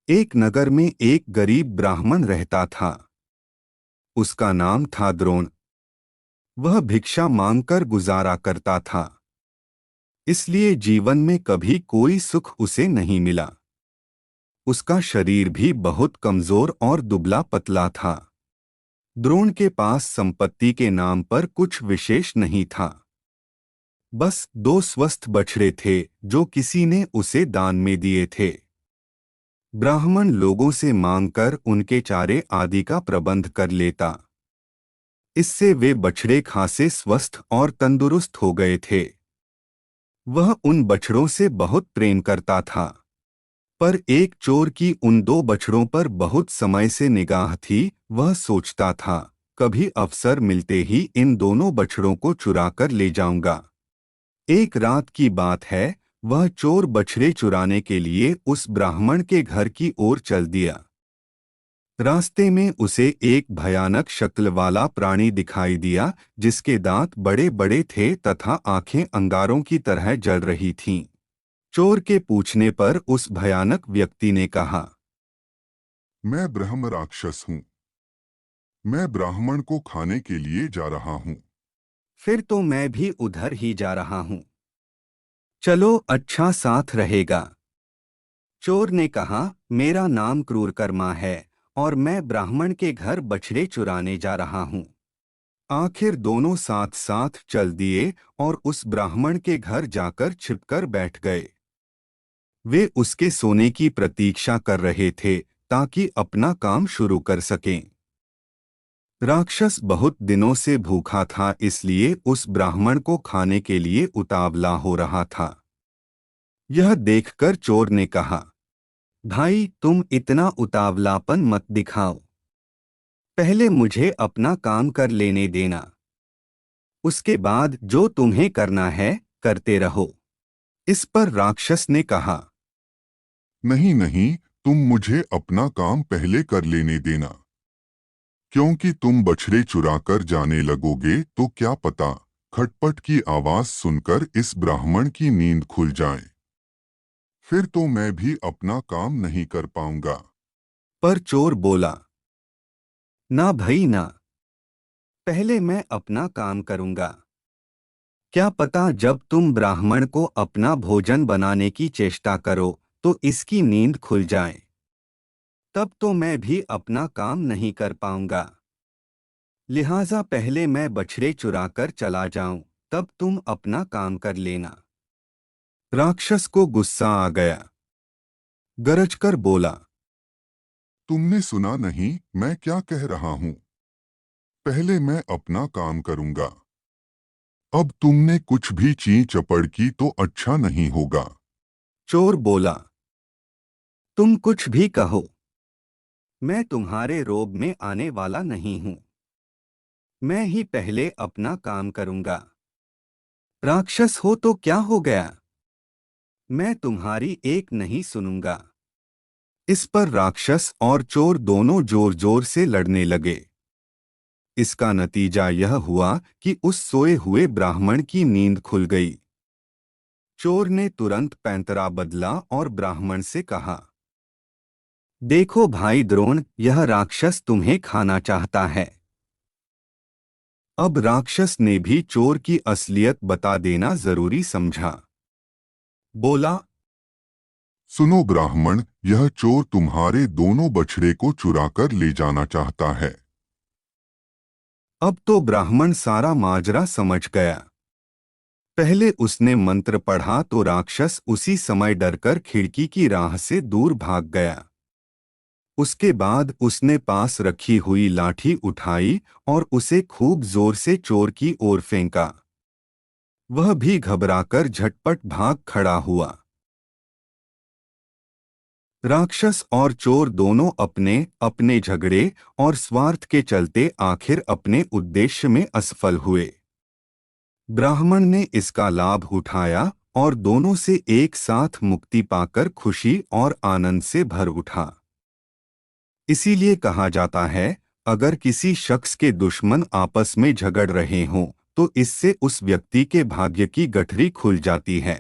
एक नगर में एक गरीब ब्राह्मण रहता था। उसका नाम था द्रोण। वह भिक्षा मांगकर गुजारा करता था, इसलिए जीवन में कभी कोई सुख उसे नहीं मिला। उसका शरीर भी बहुत कमजोर और दुबला पतला था। द्रोण के पास संपत्ति के नाम पर कुछ विशेष नहीं था। बस दो स्वस्थ बछड़े थे जो किसी ने उसे दान में दिए थे। ब्राह्मण लोगों से मांगकर उनके चारे आदि का प्रबंध कर लेता। इससे वे बछड़े खासे स्वस्थ और तंदुरुस्त हो गए थे। वह उन बछड़ों से बहुत प्रेम करता था, पर एक चोर की उन दो बछड़ों पर बहुत समय से निगाह थी। वह सोचता था, कभी अवसर मिलते ही इन दोनों बछड़ों को चुरा कर ले जाऊंगा। एक रात की बात है, वह चोर बछड़े चुराने के लिए उस ब्राह्मण के घर की ओर चल दिया। रास्ते में उसे एक भयानक शक्ल वाला प्राणी दिखाई दिया, जिसके दांत बड़े बड़े थे तथा आंखें अंगारों की तरह जल रही थीं। चोर के पूछने पर उस भयानक व्यक्ति ने कहा, मैं ब्रह्म राक्षस हूँ। मैं ब्राह्मण को खाने के लिए जा रहा हूँ। फिर तो मैं भी उधर ही जा रहा हूँ। चलो, अच्छा साथ रहेगा। चोर ने कहा, मेरा नाम क्रूरकर्मा है और मैं ब्राह्मण के घर बछड़े चुराने जा रहा हूँ। आखिर दोनों साथ साथ चल दिए और उस ब्राह्मण के घर जाकर छिपकर बैठ गए। वे उसके सोने की प्रतीक्षा कर रहे थे ताकि अपना काम शुरू कर सकें। राक्षस बहुत दिनों से भूखा था, इसलिए उस ब्राह्मण को खाने के लिए उतावला हो रहा था। यह देखकर चोर ने कहा, भाई, तुम इतना उतावलापन मत दिखाओ। पहले मुझे अपना काम कर लेने देना। उसके बाद जो तुम्हें करना है करते रहो। इस पर राक्षस ने कहा, नहीं नहीं, तुम मुझे अपना काम पहले कर लेने देना। क्योंकि तुम बछड़े चुराकर जाने लगोगे तो क्या पता खटपट की आवाज सुनकर इस ब्राह्मण की नींद खुल जाए। फिर तो मैं भी अपना काम नहीं कर पाऊंगा। पर चोर बोला, ना भई ना, पहले मैं अपना काम करूंगा। क्या पता जब तुम ब्राह्मण को अपना भोजन बनाने की चेष्टा करो तो इसकी नींद खुल जाए। तब तो मैं भी अपना काम नहीं कर पाऊंगा। लिहाजा पहले मैं बछड़े चुराकर चला जाऊं, तब तुम अपना काम कर लेना। राक्षस को गुस्सा आ गया। गरजकर बोला, तुमने सुना नहीं मैं क्या कह रहा हूँ? पहले मैं अपना काम करूंगा। अब तुमने कुछ भी ची चपड़ की तो अच्छा नहीं होगा। चोर बोला, तुम कुछ भी कहो, मैं तुम्हारे रोब में आने वाला नहीं हूं। मैं ही पहले अपना काम करूंगा। राक्षस हो तो क्या हो गया, मैं तुम्हारी एक नहीं सुनूंगा। इस पर राक्षस और चोर दोनों जोर जोर से लड़ने लगे। इसका नतीजा यह हुआ कि उस सोए हुए ब्राह्मण की नींद खुल गई। चोर ने तुरंत पैंतरा बदला और ब्राह्मण से कहा, देखो भाई द्रोण, यह राक्षस तुम्हें खाना चाहता है। अब राक्षस ने भी चोर की असलियत बता देना जरूरी समझा। बोला, सुनो ब्राह्मण, यह चोर तुम्हारे दोनों बछड़े को चुराकर ले जाना चाहता है। अब तो ब्राह्मण सारा माजरा समझ गया। पहले उसने मंत्र पढ़ा तो राक्षस उसी समय डरकर खिड़की की राह से दूर भाग गया। उसके बाद उसने पास रखी हुई लाठी उठाई और उसे खूब जोर से चोर की ओर फेंका। वह भी घबराकर झटपट भाग खड़ा हुआ। राक्षस और चोर दोनों अपने अपने झगड़े और स्वार्थ के चलते आखिर अपने उद्देश्य में असफल हुए। ब्राह्मण ने इसका लाभ उठाया और दोनों से एक साथ मुक्ति पाकर खुशी और आनंद से भर उठा। इसीलिए कहा जाता है, अगर किसी शख्स के दुश्मन आपस में झगड़ रहे हों तो इससे उस व्यक्ति के भाग्य की गठरी खुल जाती है।